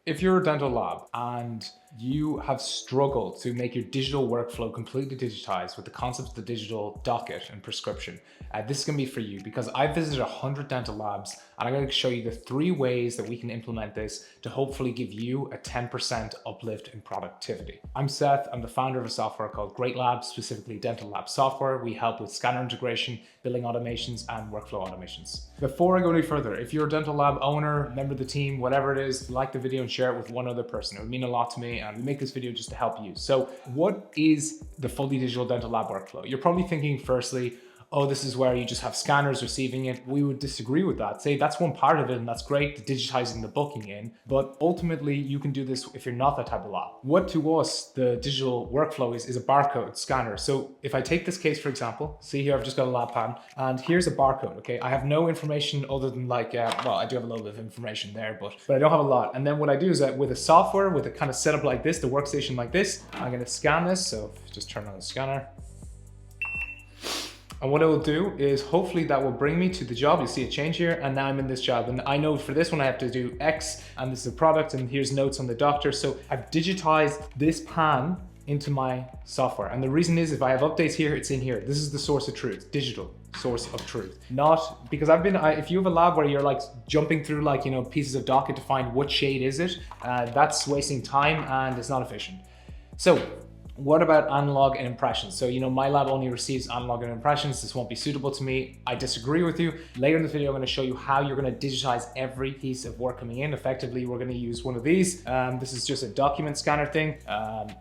If you're a dental lab and you have struggled to make your digital workflow completely digitized with the concept of the digital docket and prescription, this is going to be for you, because I've visited 100 dental labs and I'm going to show you the 3 ways that we can implement this to hopefully give you a 10% uplift in productivity. I'm Seth. I'm the founder of a software called GreatLab, specifically dental lab software. We help with scanner integration, billing automations, and workflow automations. Before I go any further, if you're a dental lab owner, member of the team, whatever it is, like the video and share it with one other person. It would mean a lot to me, and we make this video just to help you. So what is the fully digital dental lab workflow? You're probably thinking firstly, oh, this is where you just have scanners receiving it. We would disagree with that. Say that's one part of it, and that's great, digitizing the booking in, but ultimately you can do this if you're not that type of lab. What to us, the digital workflow is a barcode scanner. So if I take this case, for example, see here, I've just got a lab pan, and here's a barcode, okay? I have no information other than well, I do have a little bit of information there, but I don't have a lot. And then what I do is that with a software, with a kind of setup like this, the workstation like this, I'm gonna scan this. So just turn on the scanner. And what it will do is hopefully that will bring me to the job. You see a change here, and now I'm in this job. And I know for this one I have to do X, and this is a product, and here's notes on the doctor. So I've digitized this pan into my software. And the reason is if I have updates here, it's in here. This is the source of truth, digital source of truth. Not because if you have a lab where you're like jumping through pieces of docket to find what shade is it, that's wasting time and it's not efficient. So what about analog and impressions? So, my lab only receives analog and impressions. This won't be suitable to me. I disagree with you. Later in the video, I'm going to show you how you're going to digitize every piece of work coming in. Effectively, we're going to use one of these. This is just a document scanner thing.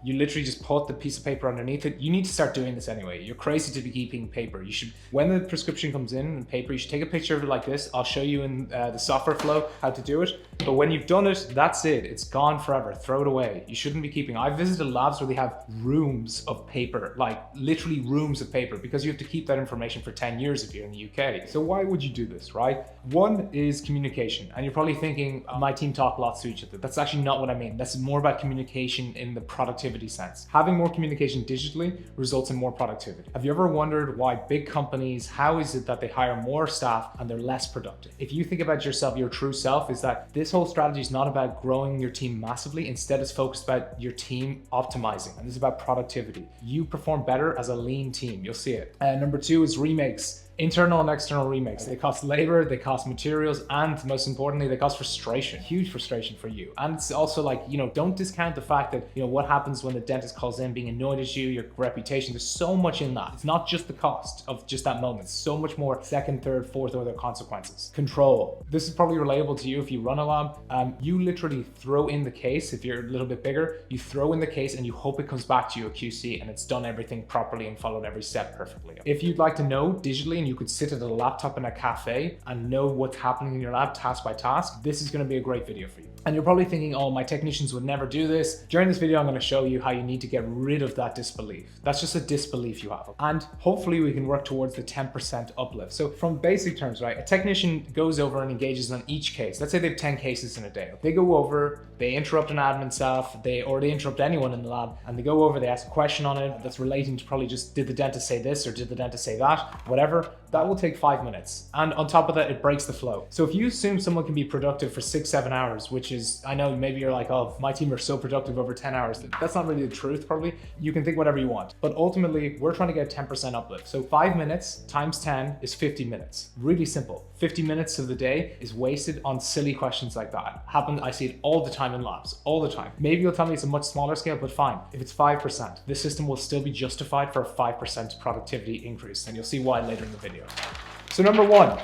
You literally just put the piece of paper underneath it. You need to start doing this anyway. You're crazy to be keeping paper. You should, when the prescription comes in paper, you should take a picture of it like this. I'll show you in the software flow how to do it. But when you've done it, that's it. It's gone forever. Throw it away. You shouldn't be keeping. I've visited labs where they have rooms of paper, like literally rooms of paper, because you have to keep that information for 10 years if you're in the UK. So why would you do this, right? One is communication. And you're probably thinking, my team talk lots to each other. That's actually not what I mean. That's more about communication in the productivity sense. Having more communication digitally results in more productivity. Have you ever wondered why big companies, how is it that they hire more staff and they're less productive? If you think about yourself, your true self, is that this whole strategy is not about growing your team massively. Instead, it's focused about your team optimizing. And this is about productivity. You perform better as a lean team. You'll see it. Number 2 is remakes. Internal and external remakes. They cost labor, they cost materials, and most importantly, they cost frustration. Huge frustration for you. And it's also don't discount the fact that, what happens when the dentist calls in being annoyed at you, your reputation. There's so much in that. It's not just the cost of just that moment. So much more second, third, fourth order consequences. Control. This is probably relatable to you if you run a lab. You literally throw in the case. If you're a little bit bigger, you throw in the case and you hope it comes back to you a QC and it's done everything properly and followed every step perfectly. If you'd like to know digitally, and you could sit at a laptop in a cafe and know what's happening in your lab task by task, this is going to be a great video for you. And you're probably thinking, oh, my technicians would never do this. During this video, I'm going to show you how you need to get rid of that disbelief. That's just a disbelief you have. And hopefully we can work towards the 10% uplift. So from basic terms, right, a technician goes over and engages on each case. Let's say they have 10 cases in a day. They go over, they interrupt an admin staff, they interrupt anyone in the lab, and they go over, they ask a question on it that's relating to probably just, did the dentist say this or did the dentist say that, whatever. That will take 5 minutes. And on top of that, it breaks the flow. So if you assume someone can be productive for 6-7 hours, which is, I know maybe you're like, oh, my team are so productive over 10 hours. That's not really the truth, probably. You can think whatever you want. But ultimately, we're trying to get 10% uplift. So 5 minutes times 10 is 50 minutes. Really simple. 50 minutes of the day is wasted on silly questions like that. I see it all the time in labs, all the time. Maybe you'll tell me it's a much smaller scale, but fine. If it's 5%, the system will still be justified for a 5% productivity increase. And you'll see why later in the video. So number 1,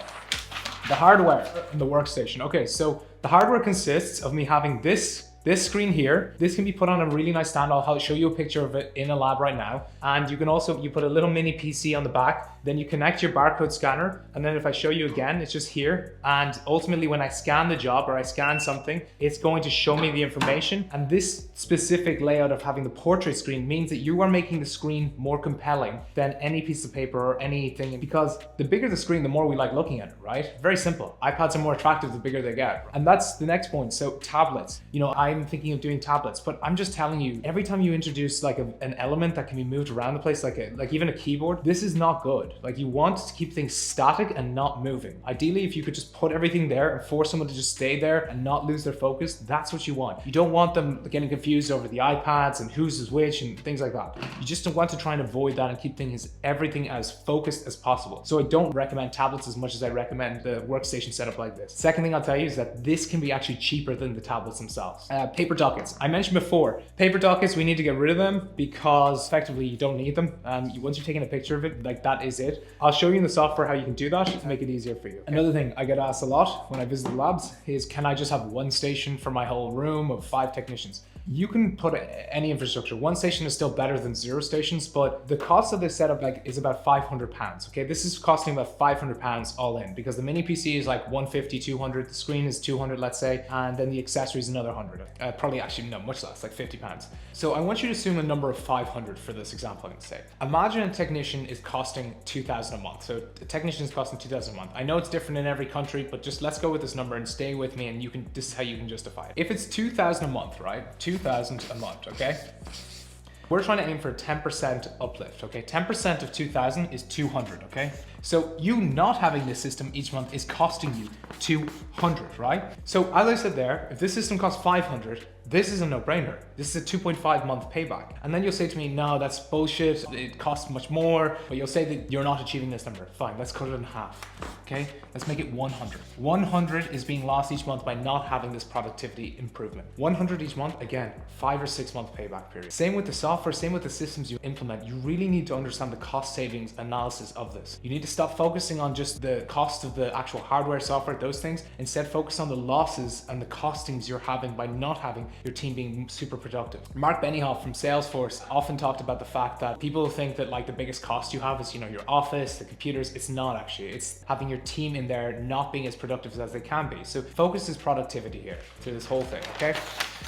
the hardware in the workstation. Okay, so the hardware consists of me having this screen here. This can be put on a really nice stand. I'll show you a picture of it in a lab right now. And you can also, you put a little mini PC on the back, then you connect your barcode scanner. And then if I show you again, it's just here. And ultimately when I scan the job or I scan something, it's going to show me the information. And this specific layout of having the portrait screen means that you are making the screen more compelling than any piece of paper or anything, because the bigger the screen, the more we like looking at it, right? Very simple. iPads are more attractive the bigger they get. And that's the next point. So tablets, I I'm thinking of doing tablets, but I'm just telling you, every time you introduce like an element that can be moved around the place, like even a keyboard, this is not good. Like you want to keep things static and not moving. Ideally, if you could just put everything there and force someone to just stay there and not lose their focus, that's what you want. You don't want them getting confused over the iPads and whose is which and things like that. You just want to try and avoid that and keep everything as focused as possible. So I don't recommend tablets as much as I recommend the workstation setup like this. Second thing I'll tell you is that this can be actually cheaper than the tablets themselves. Paper dockets. I mentioned before, paper dockets, we need to get rid of them because effectively you don't need them. Once you've taken a picture of it, like that is it. I'll show you in the software how you can do that to make it easier for you. Okay? Another thing I get asked a lot when I visit the labs is, can I just have one station for my whole room of 5 technicians? You can put any infrastructure. One station is still better than 0 stations, but the cost of this setup is about £500. Okay, this is costing about £500 all in because the mini PC is like 150, 200. The screen is 200, let's say, and then the accessories another 100. Probably actually no, much less, like £50. So I want you to assume a number of 500 for this example. I'm going to say. Imagine a technician is costing 2,000 a month. So a technician is costing 2,000 a month. I know it's different in every country, but just let's go with this number and stay with me, and this is how you can justify it. If it's 2,000 a month, right? 2,000 a month, okay? We're trying to aim for a 10% uplift, okay? 10% of 2,000 is 200, okay? So you not having this system each month is costing you 200, right? So as I said there, if this system costs 500, this is a no-brainer. This is a 2.5 month payback. And then you'll say to me, no, that's bullshit. It costs much more, but you'll say that you're not achieving this number. Fine, let's cut it in half, okay? Let's make it 100. 100 is being lost each month by not having this productivity improvement. 100 each month, again, 5 or 6 month payback period. Same with the software, same with the systems you implement. You really need to understand the cost savings analysis of this. You need to stop focusing on just the cost of the actual hardware, software, those things. Instead, focus on the losses and the costings you're having by not having your team being super productive. Mark Benioff from Salesforce often talked about the fact that people think that like the biggest cost you have is, your office, the computers. It's not actually. It's having your team in there not being as productive as they can be. So focus is productivity here through this whole thing, okay?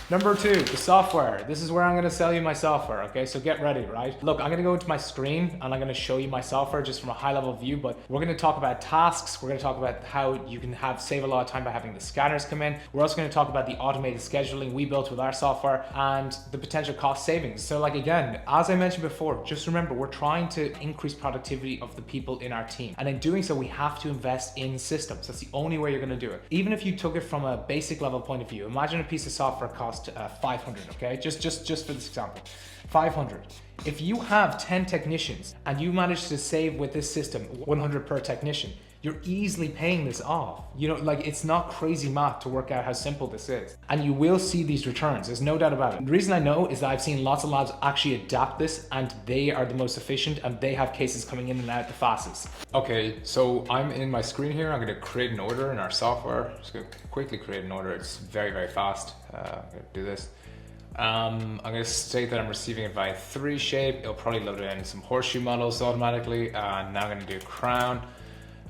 Number 2, the software. This is where I'm going to sell you my software, okay? So get ready, right? Look, I'm going to go into my screen and I'm going to show you my software just from a high level view, but we're going to talk about tasks. We're going to talk about how you can save a lot of time by having the scanners come in. We're also going to talk about the automated scheduling we built with our software and the potential cost savings. So like, again, as I mentioned before, just remember, we're trying to increase productivity of the people in our team. And in doing so, we have to invest in systems. That's the only way you're going to do it. Even if you took it from a basic level point of view, imagine a piece of software cost 500, okay? Just for this example, 500. If you have 10 technicians and you manage to save with this system 100 per technician, you're easily paying this off. Like it's not crazy math to work out how simple this is. And you will see these returns, there's no doubt about it. The reason I know is that I've seen lots of labs actually adapt this and they are the most efficient and they have cases coming in and out the fastest. Okay, so I'm in my screen here. I'm gonna create an order in our software. Just gonna quickly create an order. It's very, very fast. I'm gonna do this. I'm going to state that I'm receiving it via 3 shape. It'll probably load it in some horseshoe models automatically. Now I'm going to do crown.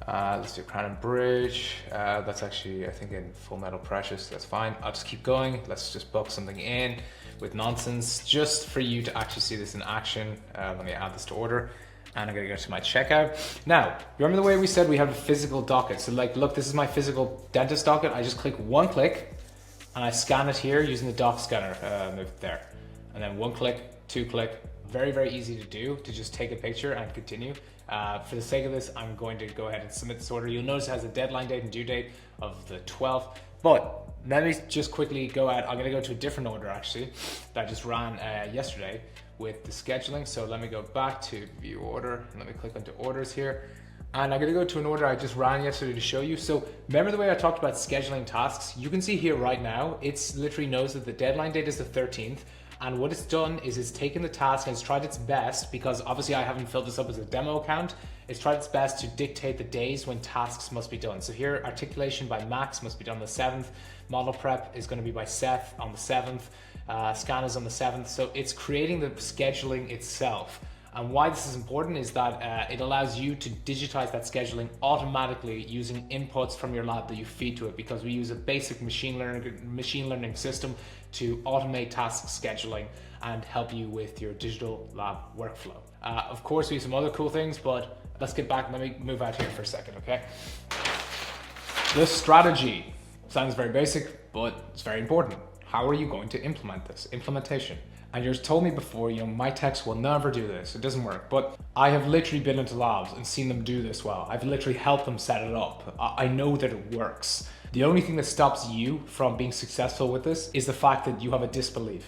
Let's do crown and bridge. That's actually, I think, in full metal precious. That's fine. I'll just keep going. Let's just book something in with nonsense just for you to actually see this in action. Let me add this to order. And I'm gonna go to my checkout. Now, remember the way we said we have a physical docket. So like, look, this is my physical dentist docket. I just click 1 click and I scan it here using the dock scanner there. And then 1 click, 2 click, very, very easy to do, to just take a picture and continue. For the sake of this, I'm going to go ahead and submit this order. You'll notice it has a deadline date and due date of the 12th, but let me just quickly go out. I'm gonna go to a different order actually, that I just ran yesterday with the scheduling. So let me go back to view order, and let me click onto orders here. And I'm gonna go to an order I just ran yesterday to show you. So remember the way I talked about scheduling tasks? You can see here right now, it's literally knows that the deadline date is the 13th. And what it's done is it's taken the task and it's tried its best, because obviously I haven't filled this up as a demo account. It's tried its best to dictate the days when tasks must be done. So here, articulation by Max must be done on the 7th. Model prep is gonna be by Seth on the 7th. Scan is on the 7th. So it's creating the scheduling itself. And why this is important is that it allows you to digitize that scheduling automatically using inputs from your lab that you feed to it, because we use a basic machine learning system to automate task scheduling and help you with your digital lab workflow. Of course, we have some other cool things, but let's get back. Let me move out here for a second, okay? The strategy sounds very basic, but it's very important. How are you going to implement this? Implementation. And you've told me before, my techs will never do this. It doesn't work. But I have literally been into labs and seen them do this well. I've literally helped them set it up. I know that it works. The only thing that stops you from being successful with this is the fact that you have a disbelief.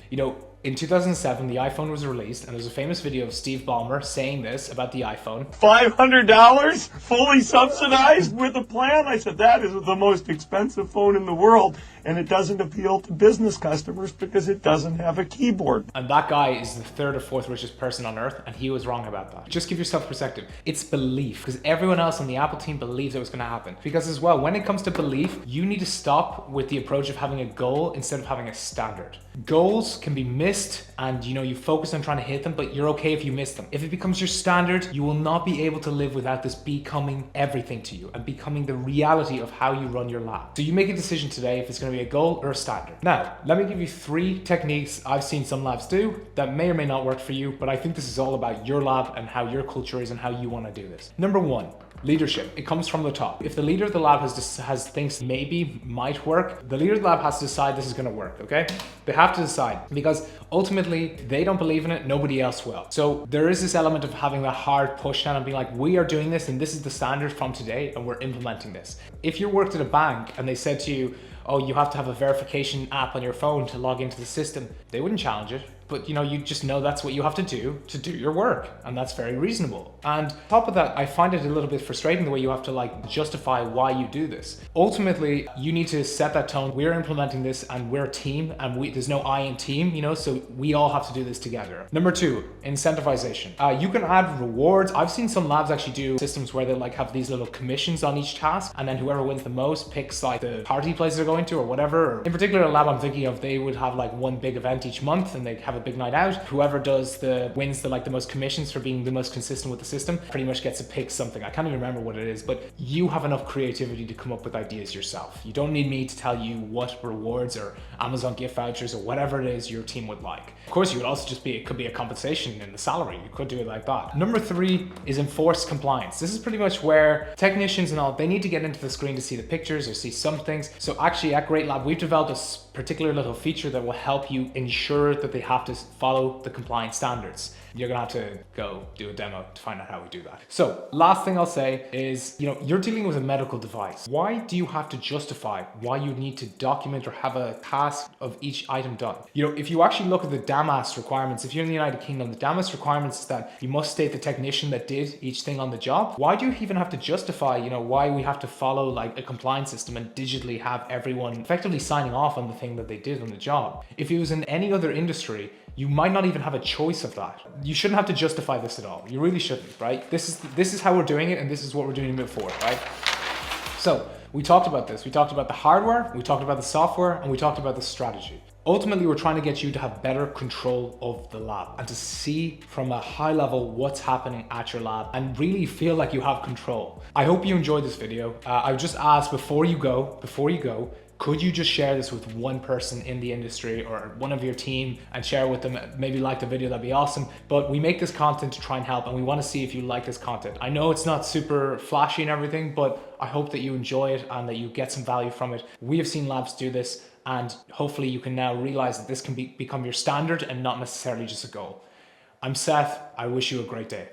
In 2007, the iPhone was released, and there's a famous video of Steve Ballmer saying this about the iPhone. $500 fully subsidized with a plan? I said, that is the most expensive phone in the world, and it doesn't appeal to business customers because it doesn't have a keyboard. And that guy is the third or fourth richest person on earth, and he was wrong about that. Just give yourself perspective. It's belief, because everyone else on the Apple team believes it was going to happen. Because as well, when it comes to belief, you need to stop with the approach of having a goal instead of having a standard. Goals can be missed, and you focus on trying to hit them, but you're okay if you miss them. If it becomes your standard, you will not be able to live without this becoming everything to you and becoming the reality of how you run your lab. So you make a decision today if it's going to be a goal or a standard. Now, let me give you 3 techniques I've seen some labs do that may or may not work for you, but I think this is all about your lab and how your culture is and how you want to do this. Number 1, leadership. It comes from the top. If the leader of the lab has thinks maybe might work, the leader of the lab has to decide this is going to work, okay? They have to decide, because ultimately they don't believe in it, nobody else will. So there is this element of having that hard push down and being like, we are doing this and this is the standard from today and we're implementing this. If you worked at a bank and they said to you, oh, you have to have a verification app on your phone to log into the system, they wouldn't challenge it. But you just know that's what you have to do your work, and that's very reasonable. And on top of that, I find it a little bit frustrating the way you have to justify why you do this. Ultimately, you need to set that tone. We're implementing this and we're a team, and there's no I in team, so we all have to do this together. Number 2, incentivization. You can add rewards. I've seen some labs actually do systems where they have these little commissions on each task, and then whoever wins the most picks the party place they're going to or whatever. In particular, a lab I'm thinking of, they would have one big event each month and they have a big night out. Whoever wins the most commissions for being the most consistent with the system pretty much gets to pick something. I can't even remember what it is, but you have enough creativity to come up with ideas yourself. You don't need me to tell you what rewards or Amazon gift vouchers or whatever it is your team would like. Of course, you would also it could be a compensation in the salary. You could do it like that. Number 3 is enforced compliance. This is pretty much where technicians and all, they need to get into the screen to see the pictures or see some things. So actually at GreatLab, we've developed a particular little feature that will help you ensure that they have to follow the compliance standards. You're gonna have to go do a demo to find out how we do that. So last thing I'll say is, you're dealing with a medical device. Why do you have to justify why you need to document or have a task of each item done? If you actually look at the DAMAS requirements, if you're in the United Kingdom, the DAMAS requirements is that you must state the technician that did each thing on the job. Why do you even have to justify, why we have to follow a compliance system and digitally have everyone effectively signing off on the thing that they did on the job? If it was in any other industry, you might not even have a choice of that. You shouldn't have to justify this at all. You really shouldn't, right? This is how we're doing it, and this is what we're doing to move forward, right? So we talked about this. We talked about the hardware, we talked about the software, and we talked about the strategy. Ultimately, we're trying to get you to have better control of the lab and to see from a high level what's happening at your lab and really feel like you have control. I hope you enjoyed this video. I would just ask before you go, could you just share this with one person in the industry or one of your team and share with them, maybe like the video, that'd be awesome. But we make this content to try and help, and we want to see if you like this content. I know it's not super flashy and everything, but I hope that you enjoy it and that you get some value from it. We have seen labs do this, and hopefully you can now realize that this can become your standard and not necessarily just a goal. I'm Seth. I wish you a great day.